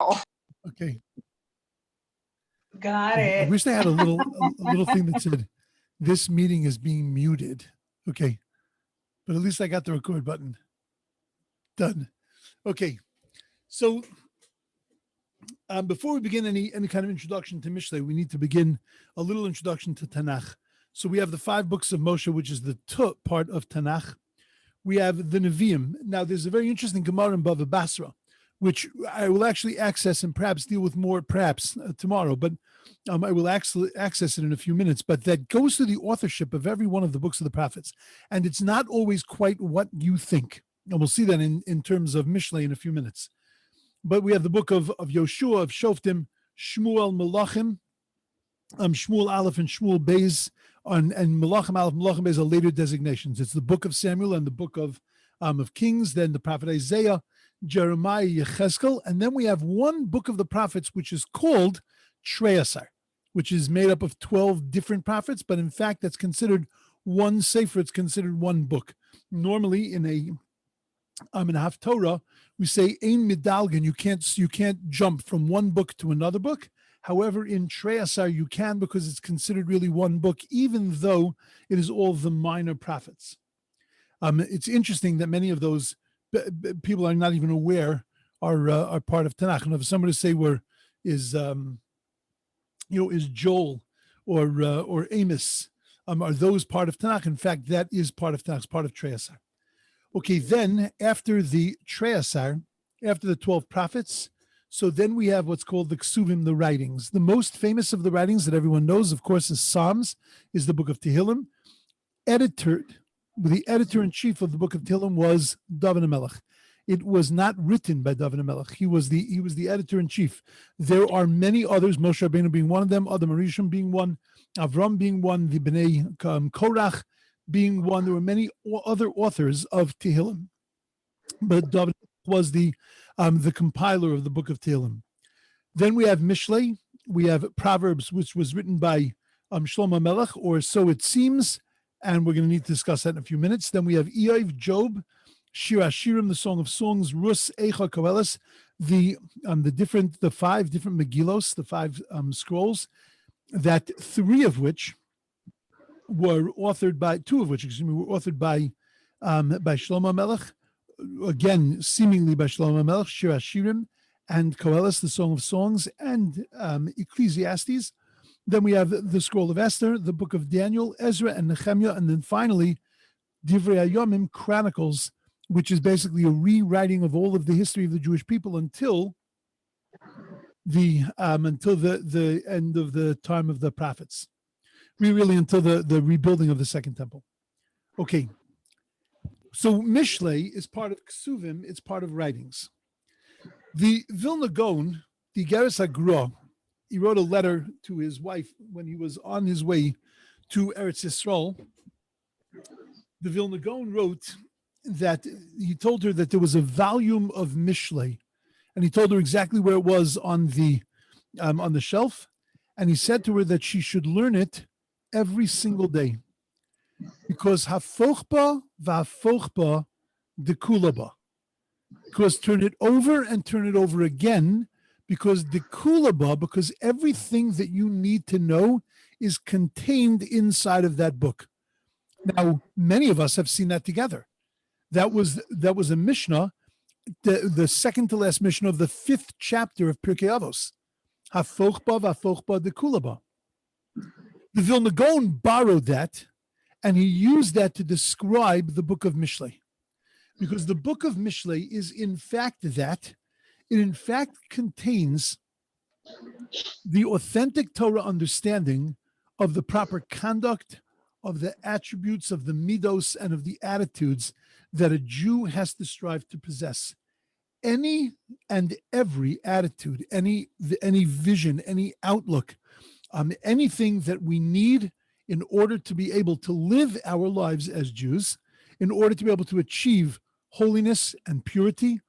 Okay. Got I it. wish they had a little thing that said, "This meeting is being muted." Okay, but at least I got the record button. Done. Okay, so before we begin any kind of introduction to Mishlei, we need to begin a little introduction to Tanakh. So we have the 5 books of Moshe, which is the part of Tanakh. We have the Nevi'im. Now, there's a very interesting Gemara in Bava Basra, which I will actually access and perhaps deal with more tomorrow, but I will actually access it in a few minutes. But that goes to the authorship of every one of the books of the prophets. And it's not always quite what you think. And we'll see that in terms of Mishlei in a few minutes. But we have the book of Yoshua, of Shoftim, Shmuel, Melachim, Shmuel Aleph and Shmuel Beis, and Melachim Aleph, Melachim Beis are later designations. It's the book of Samuel and the book of Kings, then the prophet Isaiah, Jeremiah, Yechezkel, and then we have one book of the prophets which is called Treasar, which is made up of 12 different prophets, but in fact that's considered one sefer. It's considered one book. Normally in a Haftorah, we say ein midalgan. You can't jump from one book to another book. However, in Treasar you can, because it's considered really one book, even though it is all the minor prophets. It's interesting that many of those people are not even aware are part of Tanakh. And if somebody say is Joel or Amos, are those part of Tanakh? In fact, that is part of Tanakh, part of Treasar. Okay, then after the Treasar, after the 12 prophets, so then we have what's called the Suvim, the writings. The most famous of the writings that everyone knows, of course, is Psalms, is the book of Tehillim. The editor-in-chief of the book of Tehillim was David HaMelech. It was not written by David HaMelech. He was the editor-in-chief. There are many others, Moshe Rabbeinu being one of them, Adam Arishon being one, Avram being one, the Bnei Korach being one. There were many other authors of Tehillim, but David was the compiler of the book of Tehillim. Then we have Mishlei. We have Proverbs, which was written by Shlomo Melech, or so it seems, and we're going to need to discuss that in a few minutes. Then we have Eov, Job, Shir Hashirim, the Song of Songs, Rus, Eicha, Koheles, the 5 different Megillos, the 5 scrolls, that 2 of which were authored by Shlomo Melech, again seemingly by Shlomo Melech, Shir Hashirim and Koheles, the Song of Songs, and Ecclesiastes. Then we have the Scroll of Esther, the Book of Daniel, Ezra, and Nehemiah, and then finally Divrei Hayomim, Chronicles, which is basically a rewriting of all of the history of the Jewish people until the end of the time of the prophets. Really until the rebuilding of the Second Temple. Okay, so Mishlei is part of Ksuvim, it's part of writings. The Vilna Gaon, the Geras HaGra, he wrote a letter to his wife when he was on his way to Eretz Yisrael. The Vilna Gaon wrote that he told her that there was a volume of Mishlei, and he told her exactly where it was on the shelf, and he said to her that she should learn it every single day, because hafochba v'hafochba dekulaba, because turn it over and turn it over again, because dekulaba, because everything that you need to know is contained inside of that book. Now, many of us have seen that together. That was a Mishnah, the second to last Mishnah of the 5th chapter of Pirkei Avos. Hafochba v'hafochba dekulaba. The Vilna Gaon borrowed that, and he used that to describe the book of Mishlei, because the book of Mishlei is in fact that. It in fact contains the authentic Torah understanding of the proper conduct, of the attributes, of the midos, and of the attitudes that a Jew has to strive to possess. Any and every attitude, any vision, any outlook, anything that we need in order to be able to live our lives as Jews, in order to be able to achieve holiness and purity,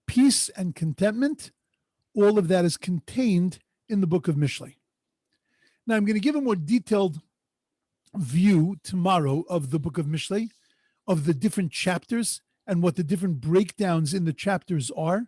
peace and contentment, all of that is contained in the book of Mishlei. Now, I'm going to give a more detailed view tomorrow of the book of Mishlei, of the different chapters and what the different breakdowns in the chapters are.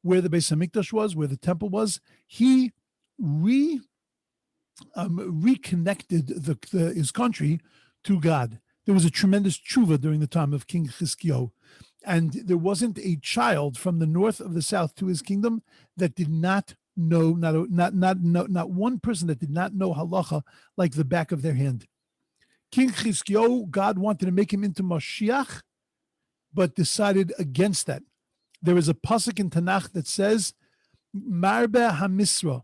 where the Beis Hamikdash was, where the temple was. He reconnected his country to God. There was a tremendous tshuva during the time of King Chizkiyahu, and there wasn't a child from the north of the south to his kingdom that did not know, not one person that did not know halacha like the back of their hand. King Chizkiyahu, God wanted to make him into Mashiach, but decided against that. There is a pasuk in Tanakh that says, "Marbe hamisra,"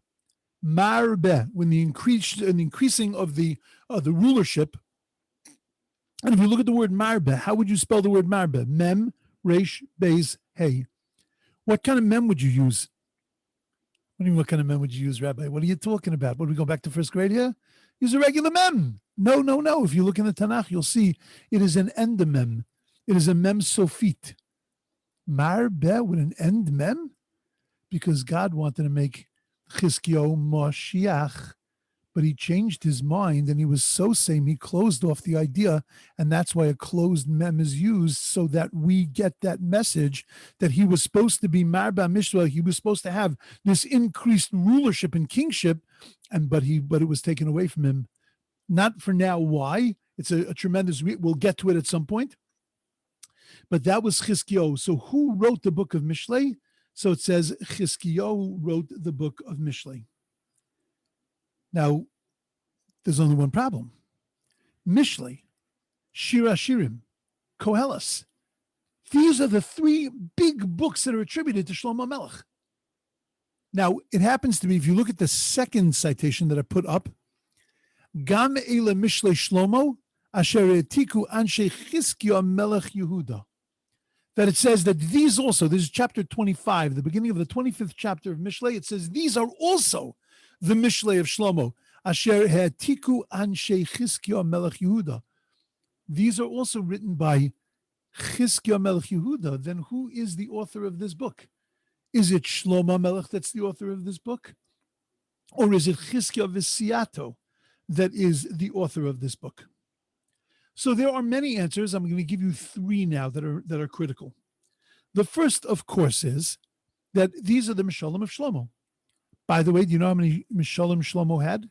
marbe, when the increasing of the rulership. And if you look at the word marbe, how would you spell the word marbe? Mem, resh, beis, hey. What kind of mem would you use? What do you mean, what kind of mem would you use, Rabbi? What are you talking about? What, do we go back to first grade here? Use a regular mem. No. If you look in the Tanakh, you'll see it is an end mem. It is a mem sofit. Marbe with an end mem? Because God wanted to make Chizkiyahu Moshiach, but he changed his mind, and he was so same, he closed off the idea, and that's why a closed mem is used, so that we get that message that he was supposed to be Marba Mishra, he was supposed to have this increased rulership and kingship, but it was taken away from him. Not for now. Why? It's a tremendous, we'll get to it at some point. But that was Chizkiyahu. So who wrote the book of Mishlei? So it says Chizkiyahu wrote the book of Mishlei. Now, there's only one problem. Mishlei, Shiur HaShirim, Koheles. These are the three big books that are attributed to Shlomo Melech. Now, it happens to be, if you look at the second citation that I put up, Gam Eile Mishlei Shlomo, Asher Etiku Anshe Chizkiyahu Melech Yehuda. That it says that these also, this is chapter 25, the beginning of the 25th chapter of Mishlei, it says these are also the Mishlei of Shlomo, Asher Ha'atiku Anshe Chizkiyahu Melech Yehuda. These are also written by Chizkiyahu Melech Yehuda. Then who is the author of this book? Is it Shlomo Melech that's the author of this book? Or is it Chizkiyahu V'Siato that is the author of this book? So there are many answers. I'm going to give you three now that are critical. The first, of course, is that these are the Mishalim of Shlomo. By the way, do you know how many Mishalim Shlomo had?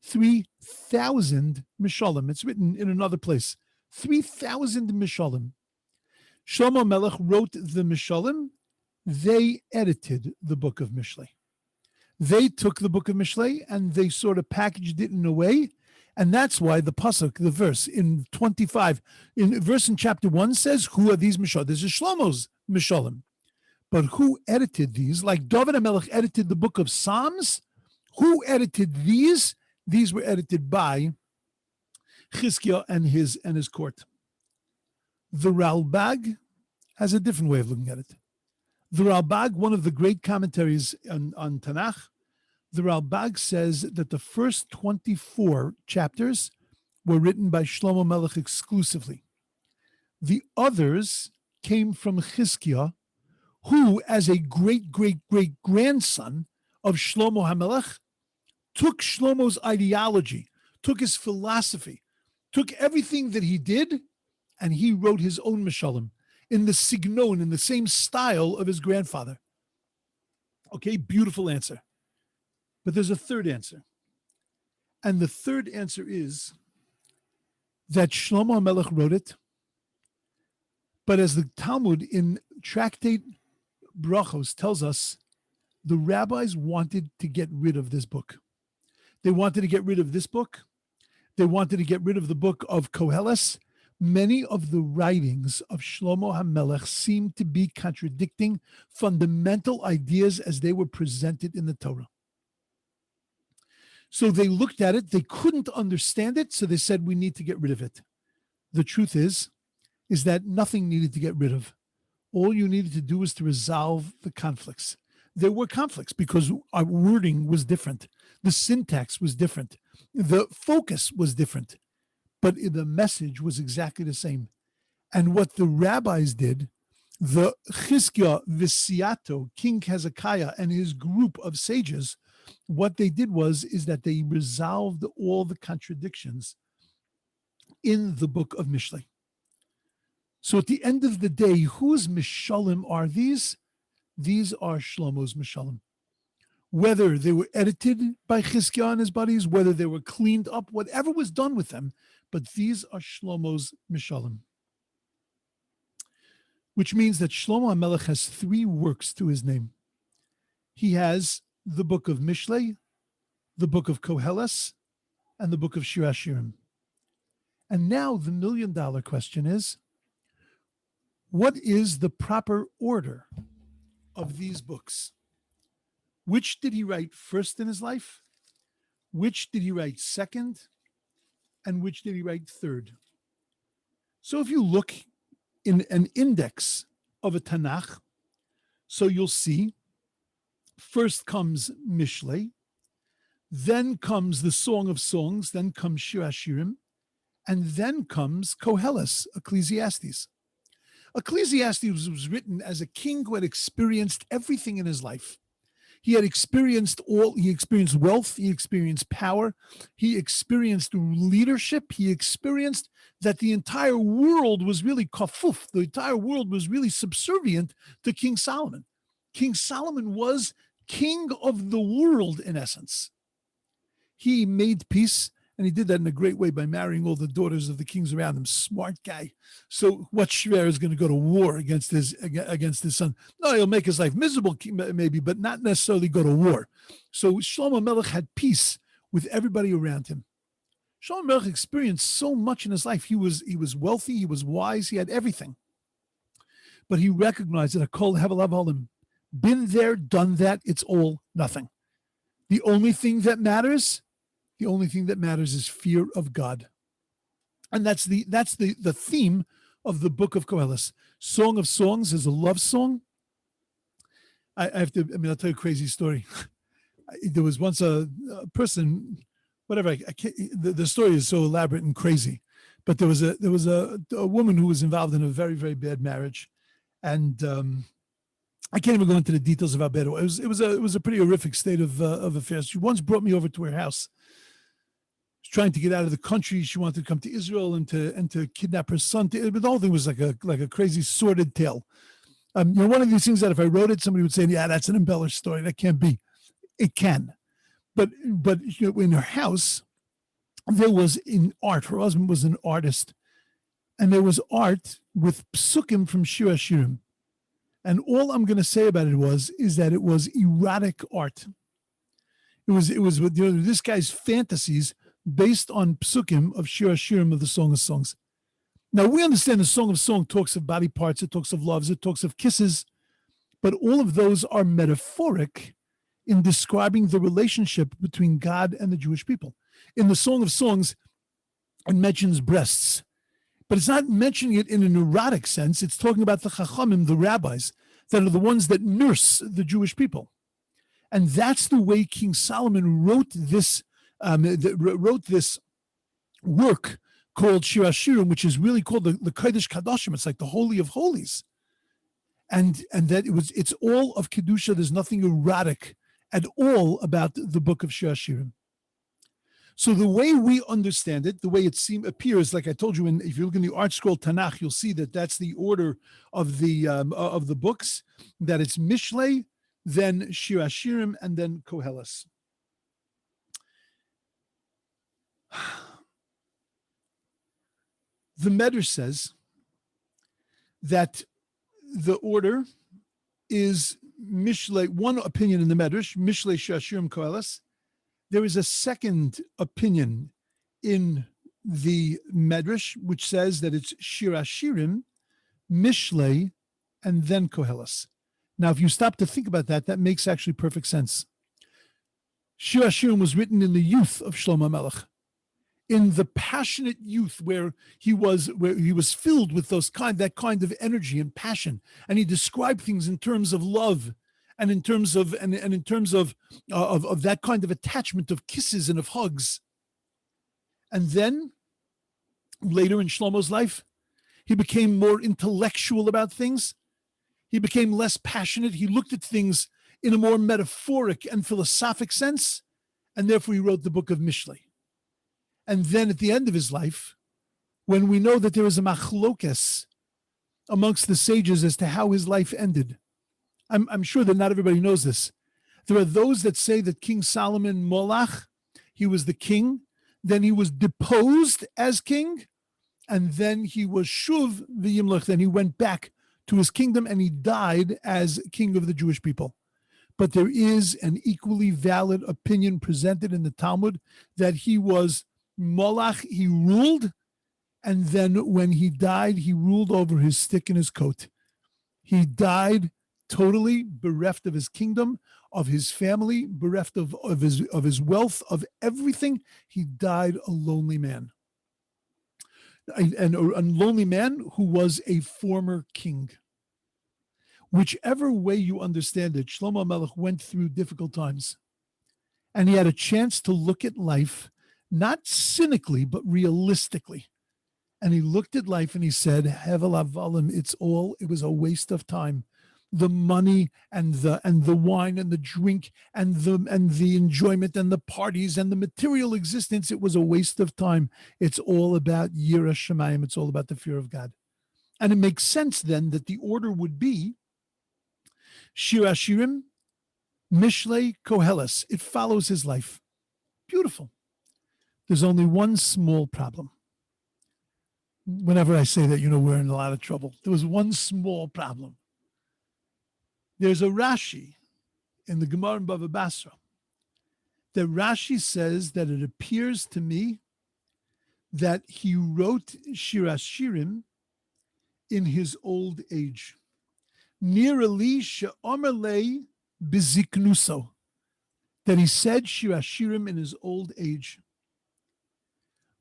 3,000 Mishalim. It's written in another place. 3,000 Mishalim. Shlomo Melech wrote the Mishalim. They edited the book of Mishlei. They took the book of Mishlei and they sort of packaged it in a way. And that's why the pasuk, the verse in 25, in chapter 1 says, who are these Mishalim? This is Shlomo's Mishalim. But who edited these? Like David HaMelech edited the book of Psalms. Who edited these? These were edited by Chizkiyahu and his court. The Ralbag has a different way of looking at it. The Ralbag, one of the great commentaries on Tanakh, the Ralbag says that the first 24 chapters were written by Shlomo Melech exclusively. The others came from Chizkiyahu, who, as a great-great-great-grandson of Shlomo HaMelech, took Shlomo's ideology, took his philosophy, took everything that he did, and he wrote his own Mishalim in the signon, in the same style of his grandfather. Okay, beautiful answer. But there's a third answer. And the third answer is that Shlomo HaMelech wrote it, but as the Talmud in Tractate Brachos tells us, the rabbis wanted to get rid of this book. They wanted to get rid of this book. They wanted to get rid of the book of Koheles. Many of the writings of Shlomo HaMelech seem to be contradicting fundamental ideas as they were presented in the Torah. So they looked at it, they couldn't understand it, so they said, we need to get rid of it. The truth is that nothing needed to get rid of. All you needed to do was to resolve the conflicts. There were conflicts because our wording was different. The syntax was different. The focus was different. But the message was exactly the same. And what the rabbis did, the Chizkiyahu V'Siato, King Hezekiah and his group of sages, what they did is that they resolved all the contradictions in the book of Mishlei. So at the end of the day, whose Mishalim are these? These are Shlomo's Mishalim. Whether they were edited by Chizkiah and his buddies, whether they were cleaned up, whatever was done with them, but these are Shlomo's Mishalim. Which means that Shlomo HaMelech has 3 works to his name. He has the book of Mishlei, the book of Koheles, and the book of Shir HaShirim. And now the $1 million question is, what is the proper order of these books? Which did he write first in his life? Which did he write second? And which did he write third? So if you look in an index of a Tanakh, so you'll see first comes Mishlei, then comes the Song of Songs, then comes Shir HaShirim, and then comes Koheles, Ecclesiastes. Ecclesiastes was written as a king who had experienced everything in his life. He experienced wealth, he experienced power, he experienced leadership, he experienced that the entire world was really kafuf, the entire world was really subservient to King Solomon. King Solomon was king of the world in essence. He made peace, and he did that in a great way by marrying all the daughters of the kings around him. Smart guy. So what Shver is going to go to war against his son? No, he'll make his life miserable maybe, but not necessarily go to war. So Shlomo Melech had peace with everybody around him. Shlomo Melech experienced so much in his life. He was wealthy, he was wise, he had everything. But he recognized that Hakol Hevelav Olim, been there, done that, it's all nothing. The only thing that matters is fear of God. And that's the theme of the book of Koheles. Song of Songs is a love song. I'll tell you a crazy story. There was once a person, whatever, the story is so elaborate and crazy, but there was a woman who was involved in a very, very bad marriage. And I can't even go into the details of how bad it was. It was a pretty horrific state of affairs. She once brought me over to her house. She was trying to get out of the country. She wanted to come to Israel and to kidnap her son. But the whole thing was like a crazy sordid tale. One of these things that if I wrote it, somebody would say, "Yeah, that's an embellished story. That can't be." It can, but in her house, there was in art. Her husband was an artist, and there was art with psukim from Shir HaShirim. And all I'm going to say about it is that it was erotic art. It was this guy's fantasies based on psukim of Shir HaShirim, of the Song of Songs. Now we understand the Song of Song talks of body parts, it talks of loves, it talks of kisses, but all of those are metaphoric in describing the relationship between God and the Jewish people. In the Song of Songs, it mentions breasts. But it's not mentioning it in an erotic sense. It's talking about the chachamim, the rabbis, that are the ones that nurse the Jewish people. And that's the way King Solomon wrote this work called Shir HaShirim, which is really called the Kodesh Kadoshim. It's like the Holy of Holies. And that it's all of Kedusha. There's nothing erotic at all about the book of Shir HaShirim. So the way we understand it, the way it appears, like I told you, if you look in the Art Scroll Tanakh, you'll see that that's the order of the books. That it's Mishlei, then Shir HaShirim, and then Koheles. The Medrash says that the order is Mishlei. One opinion in the Medrash, Mishlei, Shir HaShirim, Koheles. There is a second opinion in the Medrash, which says that it's Shir HaShirim, Mishlei, and then Koheles. Now, if you stop to think about that, that makes actually perfect sense. Shir HaShirim was written in the youth of Shlomo Melech, in the passionate youth where he was filled with that kind of energy and passion, and he described things in terms of love. And in terms of that kind of attachment of kisses and of hugs. And then later in Shlomo's life, he became more intellectual about things. He became less passionate. He looked at things in a more metaphoric and philosophic sense, and therefore he wrote the book of Mishlei. And then at the end of his life, when we know that there is a machlokes amongst the sages as to how his life ended, I'm sure that not everybody knows this. There are those that say that King Solomon Molach, he was the king, then he was deposed as king, and then he was Shuv v'Yimlech, then he went back to his kingdom and he died as king of the Jewish people. But there is an equally valid opinion presented in the Talmud that he was Molach, he ruled, and then when he died, he ruled over his stick and his coat. He died totally bereft of his kingdom, of his family, bereft of his wealth, of everything. He died a lonely man. And a lonely man who was a former king. Whichever way you understand it, Shlomo Melech went through difficult times. And he had a chance to look at life, not cynically, but realistically. And he looked at life and he said, Hevel Avalim, it was a waste of time. The money and the wine and the drink and the enjoyment and the parties and the material existence, it was a waste of time. It's all about Yirah Shamayim. It's all about the fear of God. And it makes sense then that the order would be Shir Hashirim, Mishlei, Koheles. It follows his life. Beautiful. There's only one small problem. Whenever I say that, we're in a lot of trouble. There was one small problem. There's a Rashi in the Gemara in Bava Basra that Rashi says that it appears to me that he wrote Shir Hashirim in his old age. Nirali she'omerlei biziknuso, that he said Shir Hashirim in his old age.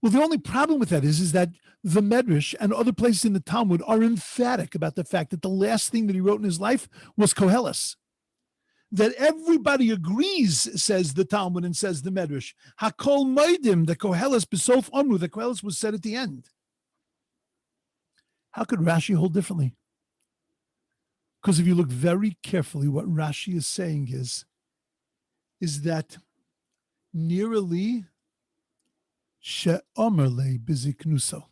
Well, the only problem with that is that the Medrash and other places in the Talmud are emphatic about the fact that the last thing that he wrote in his life was Koheles. That everybody agrees, says the Talmud and says the Medrash. Hakol Moedim, the Koheles B'sof Omru, the Koheles was said at the end. How could Rashi hold differently? Because if you look very carefully, what Rashi is saying is that Nirali she'omerle biziknuso,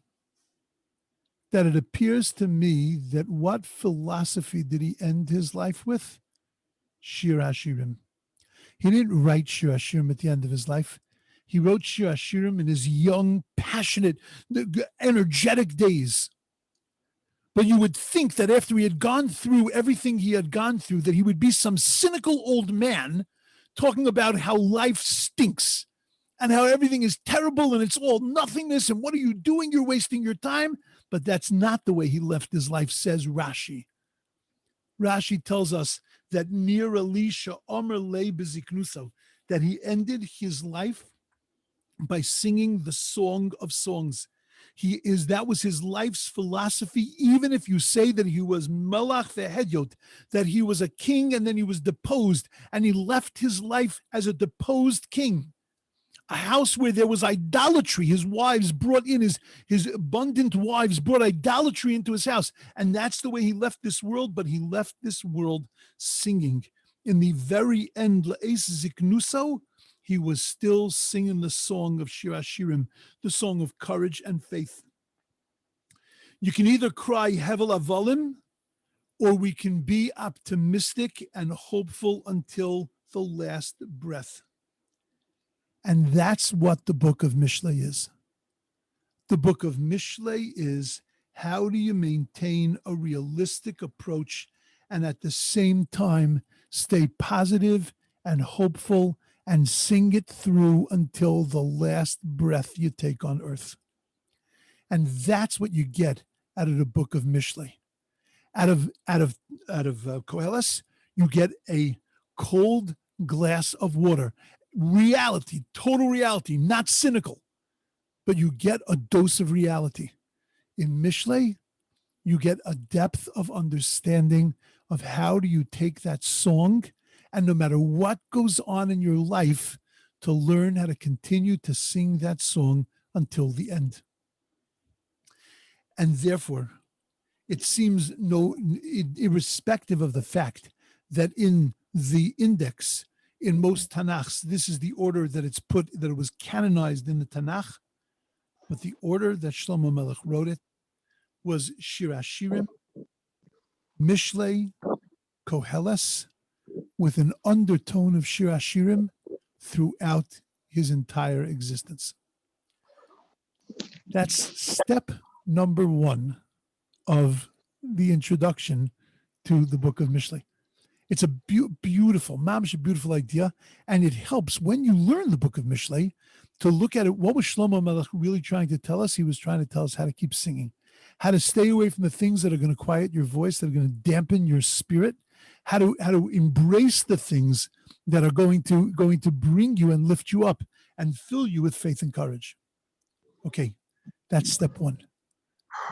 that it appears to me that what philosophy did he end his life with? Shir Hashirim. He didn't write Shir Hashirim at the end of his life. He wrote Shir Hashirim in his young, passionate, energetic days. But you would think that after he had gone through everything he had gone through, that he would be some cynical old man talking about how life stinks and how everything is terrible and it's all nothingness and what are you doing? You're wasting your time. But that's not the way he left his life, says Rashi. Rashi tells us that Nir Elisha Omer Le Beziknuso, that he ended his life by singing the Song of Songs. That was his life's philosophy, even if you say that he was Melach Vehedyot, that he was a king and then he was deposed, and he left his life as a deposed king. A house where there was idolatry. His wives brought in, his abundant wives brought idolatry into his house. And that's the way he left this world, but he left this world singing. In the very end, L'Eis Ziknuso, he was still singing the song of Shir Hashirim, the song of courage and faith. You can either cry Hevel Avalim, or we can be optimistic and hopeful until the last breath. And that's what the book of Mishlei is. The book of Mishlei is, how do you maintain a realistic approach and at the same time stay positive and hopeful and sing it through until the last breath you take on earth. And that's what you get out of the book of Mishlei. Out of Koheles, you get a cold glass of water. Reality, total reality, not cynical, but you get a dose of reality. In Mishlei, you get a depth of understanding of how do you take that song, and no matter what goes on in your life, to learn how to continue to sing that song until the end. And therefore, it seems irrespective of the fact that in the index, in most Tanakhs, this is the order that it was canonized in the Tanakh, but the order that Shlomo Melech wrote it was Shir Hashirim, Mishlei, Koheles with an undertone of Shir Hashirim throughout his entire existence. That's step number 1 of the introduction to the book of Mishlei. It's a beautiful, mamish, a beautiful idea, and it helps when you learn the book of Mishlei to look at it. What was Shlomo Melech really trying to tell us? He was trying to tell us how to keep singing, how to stay away from the things that are going to quiet your voice, that are going to dampen your spirit, how to embrace the things that are going to bring you and lift you up and fill you with faith and courage. Okay, that's step 1.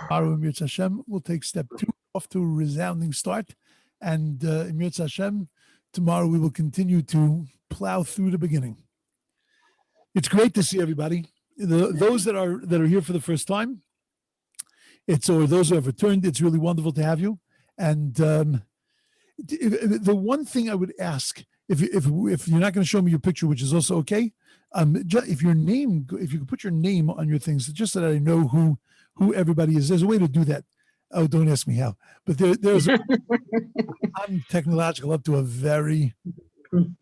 Tomorrow, Emir Hashem, we'll take step 2 off to a resounding start. And Emir Hashem, tomorrow we will continue to plow through the beginning. It's great to see everybody. Those that are here for the first time, or those who have returned, it's really wonderful to have you. And the one thing I would ask, if you're not going to show me your picture, which is also okay, if you could put your name on your things, just so that I know who everybody is. There's a way to do that. Oh, don't ask me how. But there's I'm technological up to a very,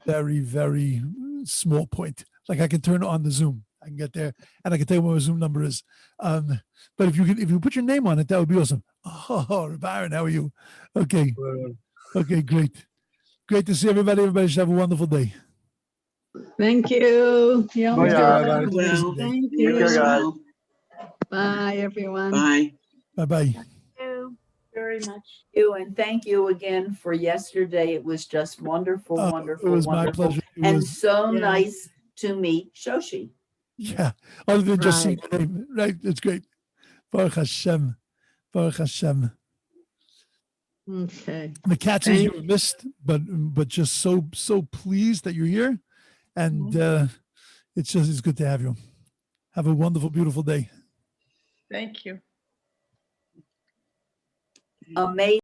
very, very small point. Like I can turn on the Zoom. I can get there and I can tell you what my Zoom number is. But if you put your name on it, that would be awesome. Oh, Rabbi, how are you? Okay. Okay, great. Great to see everybody. Everybody should have a wonderful day. Thank you. Well, thank you you. as well. Bye, everyone. Bye. Bye-bye. Very much. You and thank you again for yesterday. It was just wonderful, wonderful, it was wonderful, my pleasure. and so nice to meet Shoshi. Yeah, other than just seeing the name, right? It's great. Baruch Hashem, Baruch Hashem. Okay. The cats as you were missed, but just so pleased that you're here, and it's good to have you. Have a wonderful, beautiful day. Thank you. Amazing.